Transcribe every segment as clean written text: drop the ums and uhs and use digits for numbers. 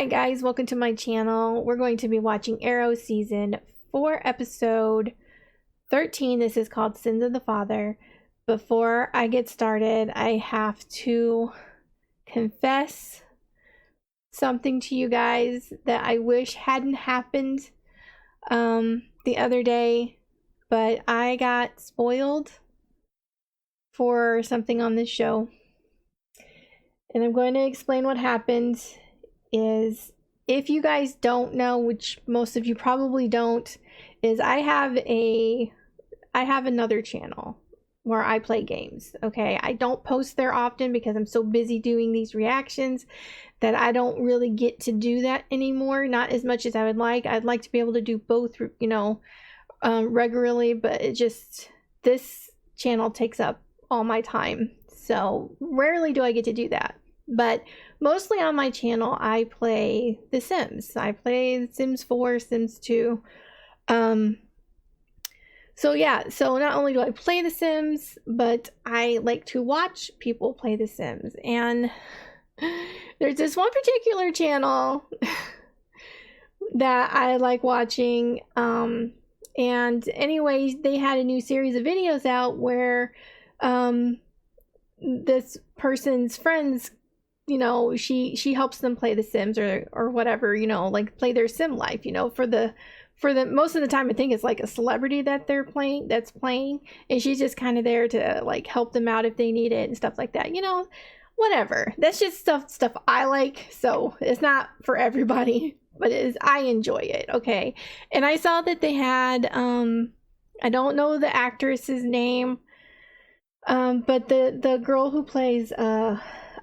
Hi guys, welcome to my channel. We're going to be watching Arrow season 4 episode 13. This is called Sins of the Father. Before I get started, I have to confess something to you guys that I wish hadn't happened the other day, but I got spoiled for something on this show. And I'm going to explain what happened. Is, if you guys don't know, which most of you probably don't, is I have another channel where I play games. Okay, I don't post there often because I'm so busy doing these reactions that I don't really get to do that anymore, not as much as I would like. I'd like to be able to do both, you know, regularly, but it just, this channel takes up all my time, so rarely do I get to do that. But mostly on my channel, I play The Sims. I play Sims 4, Sims 2. So yeah, so not only do I play The Sims, but I like to watch people play The Sims. And there's this one particular channel that I like watching. And anyways, they had a new series of videos out where this person's friends, you know, she helps them play The Sims or whatever, you know, like play their sim life, you know, for the most of the time I think it's like a celebrity that that's playing, and she's just kind of there to like help them out if they need it and stuff like that, you know, whatever. That's just stuff I like, so it's not for everybody, but I enjoy it. Okay. And I saw that they had I don't know the actress's name, but the girl who plays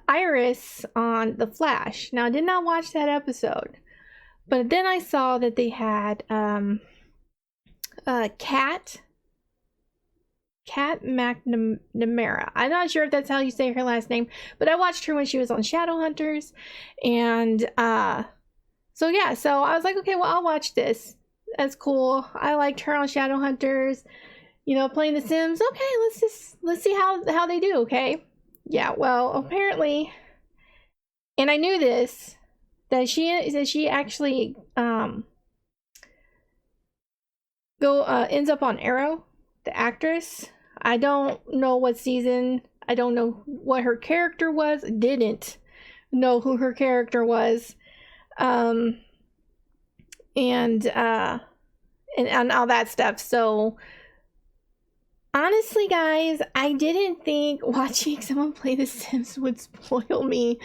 Iris on The Flash. Now, I did not watch that episode, but then I saw that they had Kat McNamara. I'm not sure if that's how you say her last name, but I watched her when she was on Shadowhunters, and so yeah, so I was like, okay, well, I'll watch this. That's cool. I liked her on Shadowhunters, you know, playing The Sims. Okay, let's see how they do. Okay. Yeah, well, apparently, and I knew this, that she actually ends up on Arrow, the actress. I don't know what season. I don't know what her character was. Didn't know who her character was, and all that stuff. So honestly, guys, I didn't think watching someone play The Sims would spoil me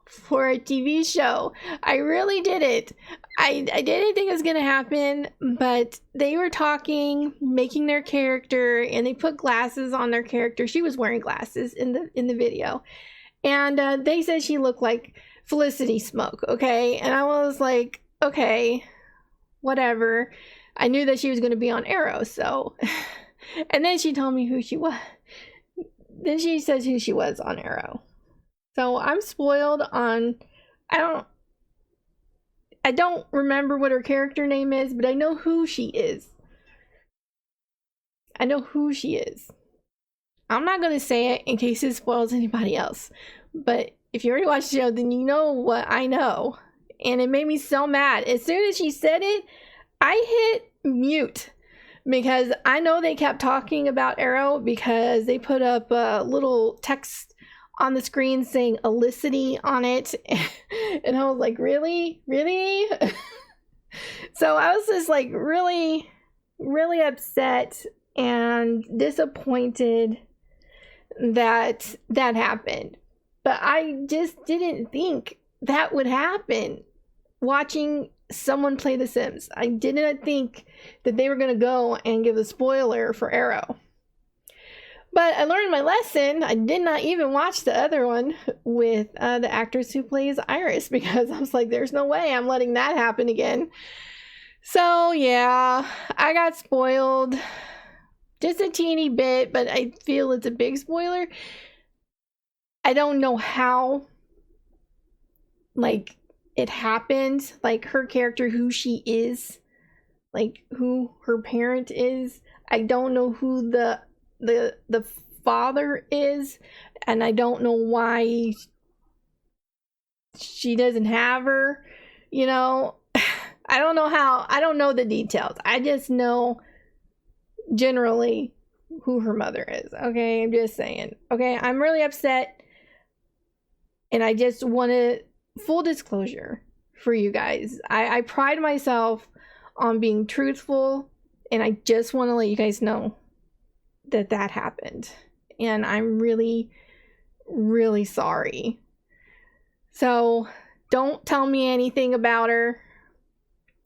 for a TV show. I really didn't. I didn't think it was gonna happen, but they were talking, making their character, and they put glasses on their character. She was wearing glasses in the video, and they said she looked like Felicity Smoke. Okay, and I was like, okay, whatever. I knew that she was gonna be on Arrow, so. And then she told me who she was. Then she says who she was on Arrow. So I'm spoiled on, I don't remember what her character name is, but I know who she is. I know who she is. I'm not going to say it in case it spoils anybody else. But if you already watched the show, then you know what I know. And it made me so mad. As soon as she said it, I hit mute. Because I know they kept talking about Arrow because they put up a little text on the screen saying Elicity on it. And I was like, really? Really? So I was just like really, really upset and disappointed that happened. But I just didn't think that would happen watching someone play The Sims. I did not think that they were going to go and give a spoiler for Arrow. But I learned my lesson. I did not even watch the other one with the actress who plays Iris, because I was like, there's no way I'm letting that happen again. So yeah, I got spoiled just a teeny bit, but I feel it's a big spoiler. I don't know how, like, it happened, like her character, who she is, like who her parent is. I don't know who the father is, and I don't know why she doesn't have her. You know, I don't know the details. I just know generally who her mother is. Okay, I'm just saying. Okay, I'm really upset. And I just wanted full disclosure for you guys. I pride myself on being truthful, and I just want to let you guys know that that happened. And I'm really, really sorry. So don't tell me anything about her.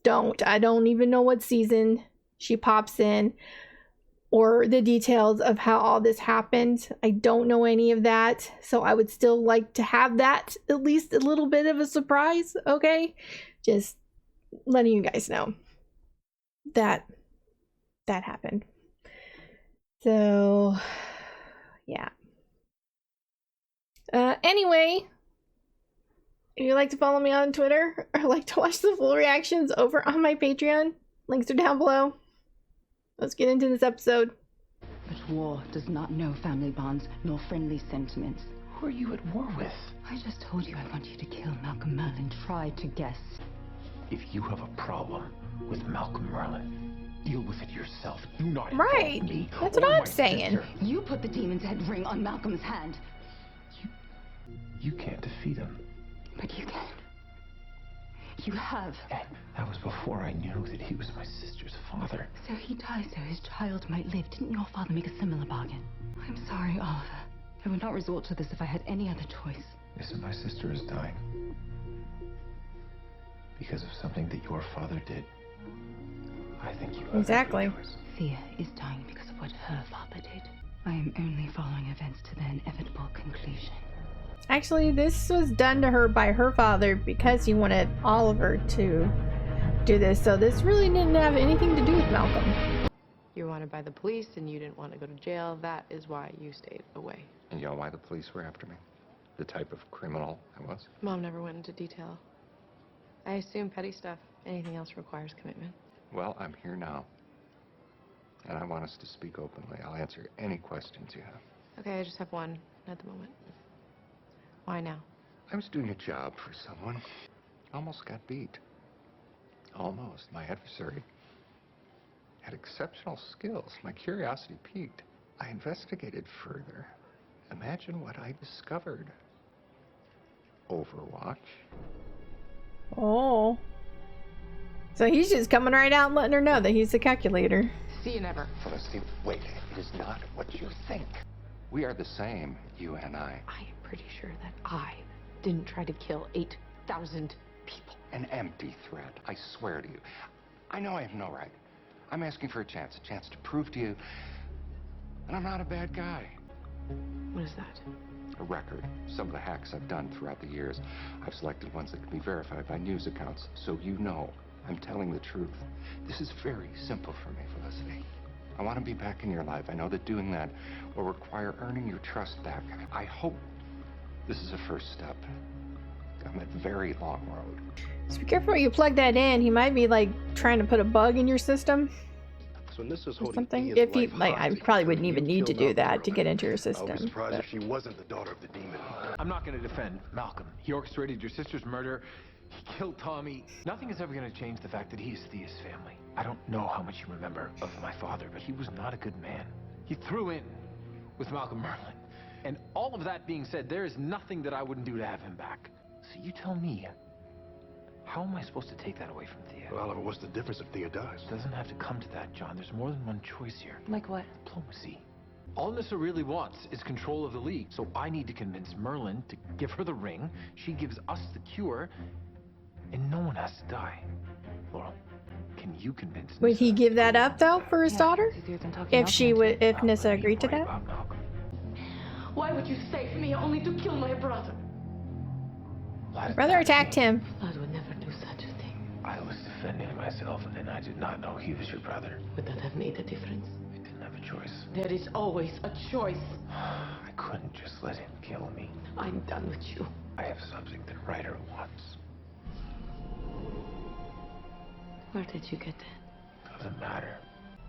I don't even know what season she pops in or the details of how all this happened. I don't know any of that. So I would still like to have that, at least a little bit of a surprise. Okay, just letting you guys know that that happened. So yeah. Anyway, if you'd like to follow me on Twitter or like to watch the full reactions over on my Patreon, links are down below. Let's get into this episode. But war does not know family bonds nor friendly sentiments. Who are you at war with? I just told you I want you to kill Malcolm Merlin. Try to guess. If you have a problem with Malcolm Merlin, deal with it yourself. Do not Right. involve me. That's what or I'm my saying. sister. You put the demon's head ring on Malcolm's hand. You can't defeat him. But you can. You have. And that was before I knew that he was my sister's father. So he died so his child might live. Didn't your father make a similar bargain? I'm sorry, Oliver. I would not resort to this if I had any other choice. Listen, my sister is dying. Because of something that your father did. I think you have Exactly. every choice. Thea is dying because of what her father did. I am only following events to their inevitable conclusion. Actually, this was done to her by her father because he wanted Oliver to do this. So this really didn't have anything to do with Malcolm. You were wanted by the police and you didn't want to go to jail. That is why you stayed away. And you know why the police were after me? The type of criminal I was? Mom never went into detail. I assume petty stuff. Anything else requires commitment. Well, I'm here now. And I want us to speak openly. I'll answer any questions you have. Okay, I just have one at the moment. Why now? I was doing a job for someone. Almost got beat. Almost. My adversary had exceptional skills. My curiosity piqued. I investigated further. Imagine what I discovered. Overwatch. Oh. So he's just coming right out and letting her know that he's the calculator. See you never. Felicity, wait. It is not what you think. We are the same, you and I. I am pretty sure that I didn't try to kill 8,000 people. An empty threat, I swear to you. I know I have no right. I'm asking for a chance to prove to you that I'm not a bad guy. What is that? A record. Some of the hacks I've done throughout the years. I've selected ones that can be verified by news accounts, so you know I'm telling the truth. This is very simple for me, Felicity. I want to be back in your life. I know that doing that will require earning your trust back. I hope this is a first step on that very long road. Just be careful when you plug that in. He might be like trying to put a bug in your system So this was or something. If he, like, I probably wouldn't even need to do that to get into your I would be system. surprised But if she wasn't the daughter of the demon. I'm not going to defend Malcolm. He orchestrated your sister's murder. He killed Tommy. Nothing is ever going to change the fact that he is Thea's family. I don't know how much you remember of my father, but he was not a good man. He threw in with Malcolm Merlin. And all of that being said, there is nothing that I wouldn't do to have him back. So you tell me, how am I supposed to take that away from Thea? Well, Oliver, what's the difference if Thea dies? It doesn't have to come to that, John. There's more than one choice here. Like what? Diplomacy. All Nissa really wants is control of the League, so I need to convince Merlin to give her the ring. She gives us the cure, and no one has to die. Laurel, can you convince would Nissa he give that to up though for his daughter? If she would, if Now, Nissa let me agreed to worry that? about Malcolm. Why would you save me only to kill my brother? Brother attacked him. Blood would never do such a thing. I was defending myself, and I did not know he was your brother. Would that have made a difference? I didn't have a choice. There is always a choice. I couldn't just let him kill me. I'm done with you. I have something that Ryder wants. Where did you get that? Doesn't matter.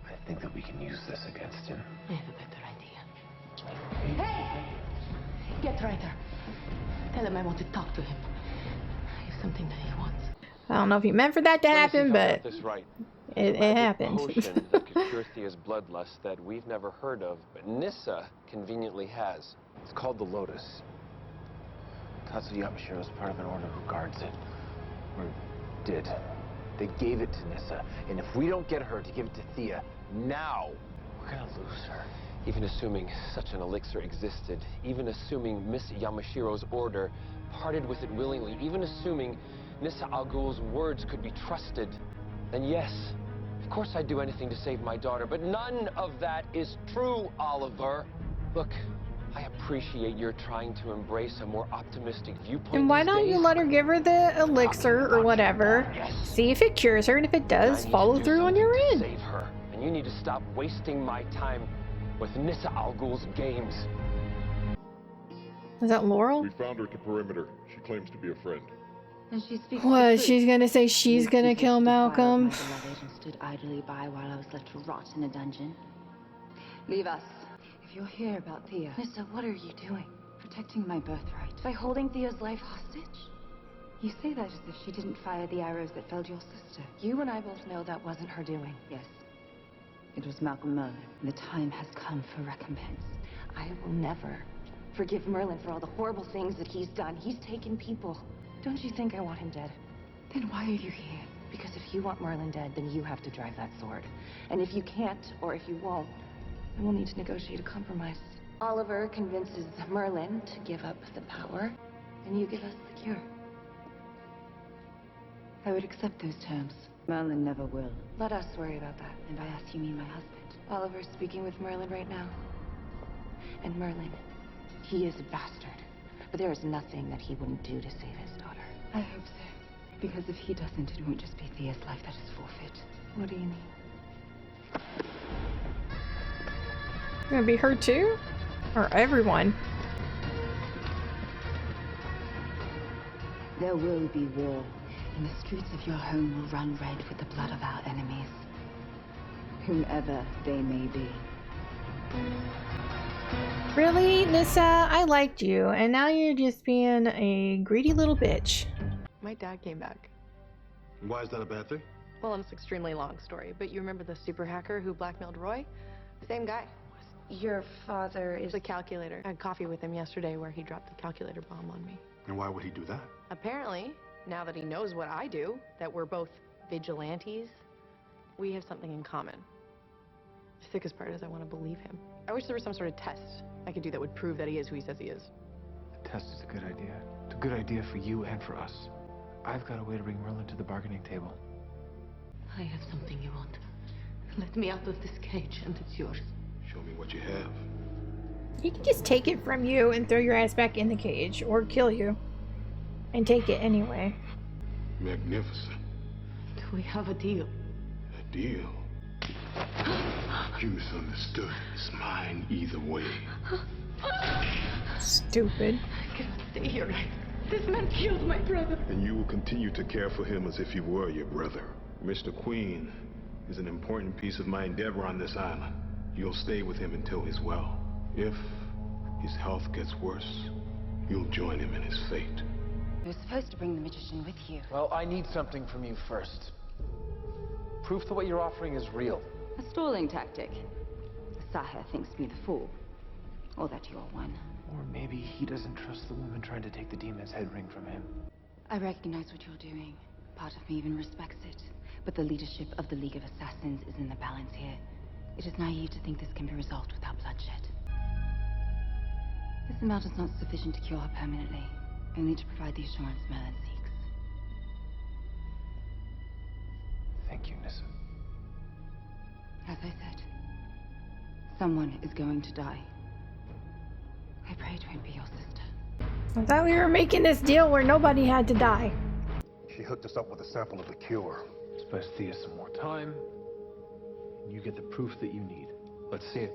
I think that we can use this against him. I have a better idea. Hey! Get Ryder. Tell him I want to talk to him. I have something that he wants. I don't know if he meant for that to happen, but this right. it happened. Potion that could cure Thea's bloodlust that we've never heard of, but Nissa conveniently has. It's called the Lotus. Tatsu Yamashiro is part of an order who guards it. Or did. They gave it to Nissa, and if we don't get her to give it to Thea now, we're gonna lose her. Even assuming such an elixir existed, even assuming Miss Yamashiro's order parted with it willingly, even assuming Nissa Al Ghul's words could be trusted, then yes, of course I'd do anything to save my daughter, but none of that is true, Oliver. Look, I appreciate you're trying to embrace a more optimistic viewpoint. And why don't you let her give her the elixir or whatever? Yes. See if it cures her, and if it does, follow through on your end. Save her, and you need to stop wasting my time with Nissa Al Ghul's games. Is that Laurel? We found her at the perimeter. She claims to be a friend. And she speaks What? the truth. She's gonna say she's gonna kill Malcolm? My beloved and stood idly by while I was left to rot in a dungeon. Leave us. If you're here about Thea. Nissa, what are you doing? Protecting my birthright. By holding Thea's life hostage? You say that as if she didn't fire the arrows that felled your sister. You and I both know that wasn't her doing. Yes. It was Malcolm Merlin. And the time has come for recompense. I will never forgive Merlin for all the horrible things that he's done. He's taken people. Don't you think I want him dead? Then why are you here? Because if you want Merlin dead, then you have to drive that sword. And if you can't, or if you won't, then we'll need to negotiate a compromise. Oliver convinces Merlin to give up the power, and you give us the cure. I would accept those terms. Merlin never will. Let us worry about that. And by us, you mean my husband. Oliver's speaking with Merlin right now. And Merlin, he is a bastard. But there is nothing that he wouldn't do to save his daughter. I hope so. Because if he doesn't, it won't just be Thea's life that is forfeit. What do you mean? Gonna be her too? Or everyone? There will be war, and the streets of your home will run red with the blood of our enemies, whomever they may be. Really, Nissa? I liked you, and now you're just being a greedy little bitch. My dad came back. Why is that a bad thing? Well, it's an extremely long story, but you remember the super hacker who blackmailed Roy? Same guy. Your father is a calculator. I had coffee with him yesterday where he dropped the calculator bomb on me. And why would he do that? Apparently, now that he knows what I do, that we're both vigilantes, we have something in common. The sickest part is I want to believe him. I wish there was some sort of test I could do that would prove that he is who he says he is. The test is a good idea. It's a good idea for you and for us. I've got a way to bring Merlin to the bargaining table. I have something you want. Let me out of this cage, and it's yours. Show me what you have. He can just take it from you and throw your ass back in the cage, or kill you. And take it anyway. Magnificent. Do we have a deal? A deal? You misunderstood. It's mine either way. Stupid. I cannot stay here. This man killed my brother. And you will continue to care for him as if he were your brother. Mr. Queen is an important piece of my endeavor on this island. You'll stay with him until he's well. If his health gets worse, you'll join him in his fate. You were supposed to bring the magician with you. Well, I need something from you first. Proof that what you're offering is real. A stalling tactic. Saha thinks me the fool. Or that you're one. Or maybe he doesn't trust the woman trying to take the demon's head ring from him. I recognize what you're doing. Part of me even respects it. But the leadership of the League of Assassins is in the balance here. It is naive to think this can be resolved without bloodshed. This amount is not sufficient to cure her permanently, only to provide the assurance Merlin seeks. Thank you, Nissa. As I said, someone is going to die. I pray it won't be your sister. I thought we were making this deal where nobody had to die. She hooked us up with a sample of the cure. Let's buy Thea some more time. And you get the proof that you need. Let's see it.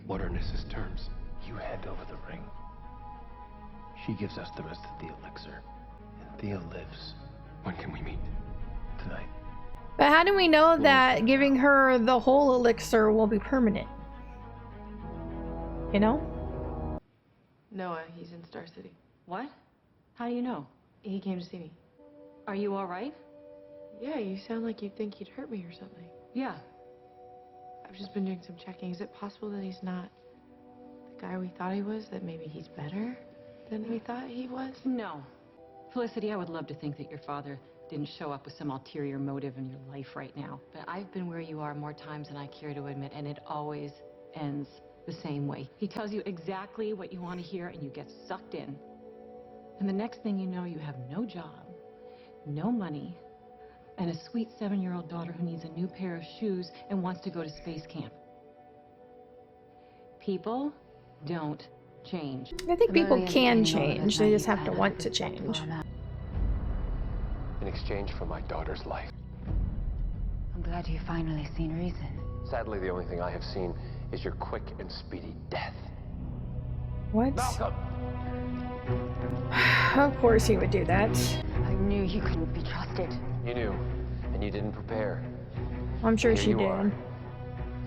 What are Nissa's terms? You hand over the ring. She gives us the rest of the elixir. And Thea lives. When can we meet? Tonight. But how do we know that giving her the whole elixir will be permanent? You know? Noah, he's in Star City. What? How do you know? He came to see me. Are you all right? Yeah, you sound like you think he'd hurt me or something. Yeah. I've just been doing some checking. Is it possible that he's not the guy we thought he was? That maybe he's better than we thought he was? No. Felicity, I would love to think that your father didn't show up with some ulterior motive in your life right now. But I've been where you are more times than I care to admit, and it always ends the same way. He tells you exactly what you want to hear, and you get sucked in. And the next thing you know, you have no job, no money, and a sweet 7-year-old daughter who needs a new pair of shoes and wants to go to space camp. People don't change. I think people can change. They just have to want to change. In exchange for my daughter's life. I'm glad you've finally seen reason. Sadly, the only thing I have seen is your quick and speedy death. What? Malcolm! Of course he would do that. I knew you couldn't be trusted. You knew, and you didn't prepare. I'm sure Here she you did. are.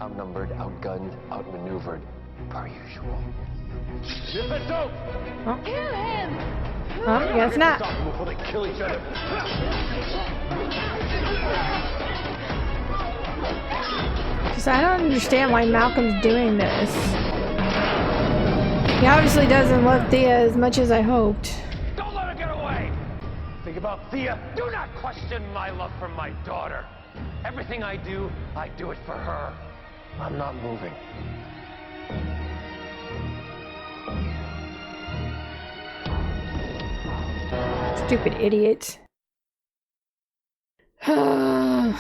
Outnumbered, outgunned, outmaneuvered, per usual. Don't! Oh. Kill him! Oh, guess not. Stop them before they kill each other. Because I don't understand why Malcolm's doing this. He obviously doesn't love Thea as much as I hoped. Don't let her get away! Think about Thea. Do not question my love for my daughter. Everything I do it for her. I'm not moving. Stupid idiot. I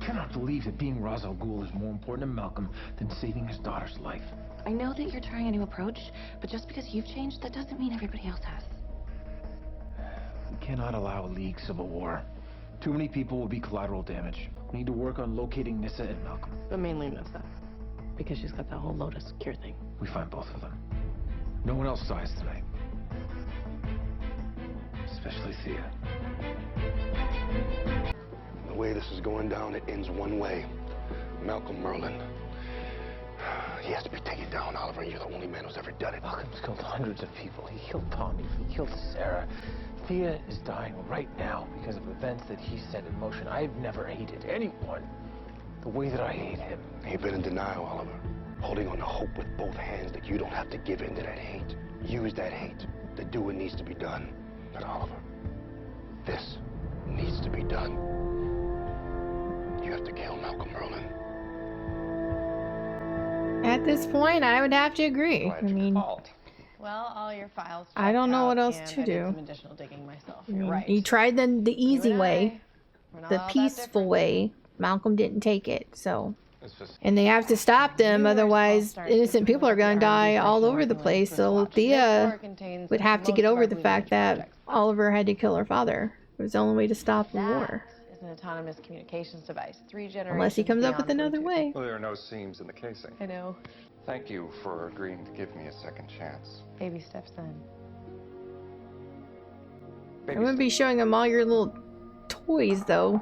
cannot believe that being Ra's al Ghul is more important to Malcolm than saving his daughter's life. I know that you're trying a new approach, but just because you've changed, that doesn't mean everybody else has. We cannot allow a League civil war. Too many people will be collateral damage. We need to work on locating Nyssa and Malcolm. But mainly Nessa. Because she's got that whole Lotus cure thing. We find both of them. No one else dies tonight. Especially Thea. The way this is going down, it ends one way. Malcolm Merlin. He has to be taken down, Oliver. You're the only man who's ever done it. Malcolm's killed hundreds of people. He killed Tommy. He killed Sarah. Thea is dying right now because of events that he set in motion. I've never hated anyone the way that I hate him. You've been in denial, Oliver. Holding on to hope with both hands that you don't have to give in to that hate. Use that hate to do what needs to be done. But Oliver, this needs to be done. You have to kill Malcolm Merlin. At this point, I would have to agree. I mean, Well, all your files. I don't know what else and to I did do. some additional digging myself. I You're mean, right. he tried the easy You and way, we're not the all that peaceful different. way. Malcolm didn't take it, so. It's just... And they have to stop them, You were otherwise supposed to start innocent people are going to die research all and over the working place. with So Watch. This Thea war contains would have to most get of over our the bleeding fact edge that projects. Oliver had to kill her father. It was the only way to stop the war. That is an autonomous communications device. 3 generations. Unless he comes up with beyond another Bluetooth. way. Well, there are no seams in the casing. I know. Thank you for agreeing to give me a second chance. Baby steps then. I wouldn't be showing him all your little toys, though.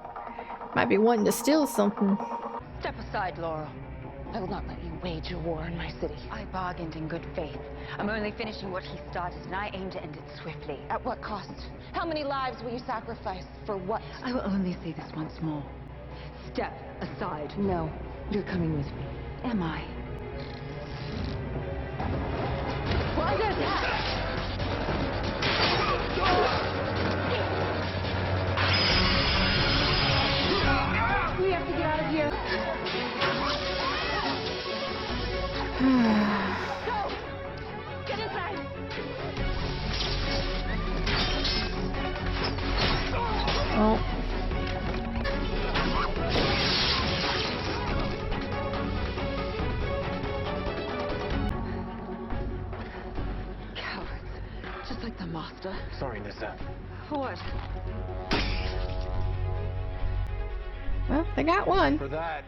Might be wanting to steal something. Step aside, Laurel. I will not let you wage a war in my city. I bargained in good faith. I'm only finishing what he started, and I aim to end it swiftly. At what cost? How many lives will you sacrifice? For what? I will only say this once more. Step aside. No, you're coming with me. Am I? Why does that? We have to get out of here. Go! Get inside! Oh. Cowards. Just like the master. Sorry, Nyssa. What? Well, they got one. For that.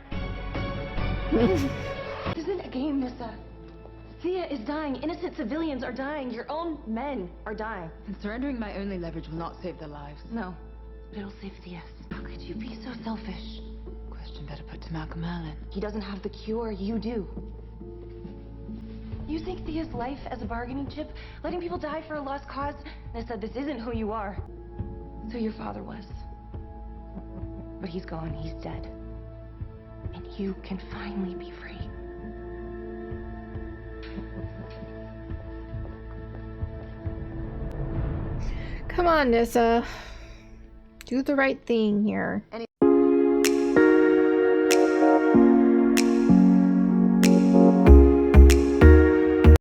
This isn't a game, Nissa. Thea is dying. Innocent civilians are dying. Your own men are dying. And surrendering my only leverage will not save their lives. No, but it'll save Thea's. How could you be so selfish? Question better put to Malcolm Merlin. He doesn't have the cure. You do. You think Thea's life as a bargaining chip? Letting people die for a lost cause? Nissa, this isn't who you are. It's who your father was. But he's gone, he's dead. And you can finally be free. Come on, Nissa. Do the right thing here.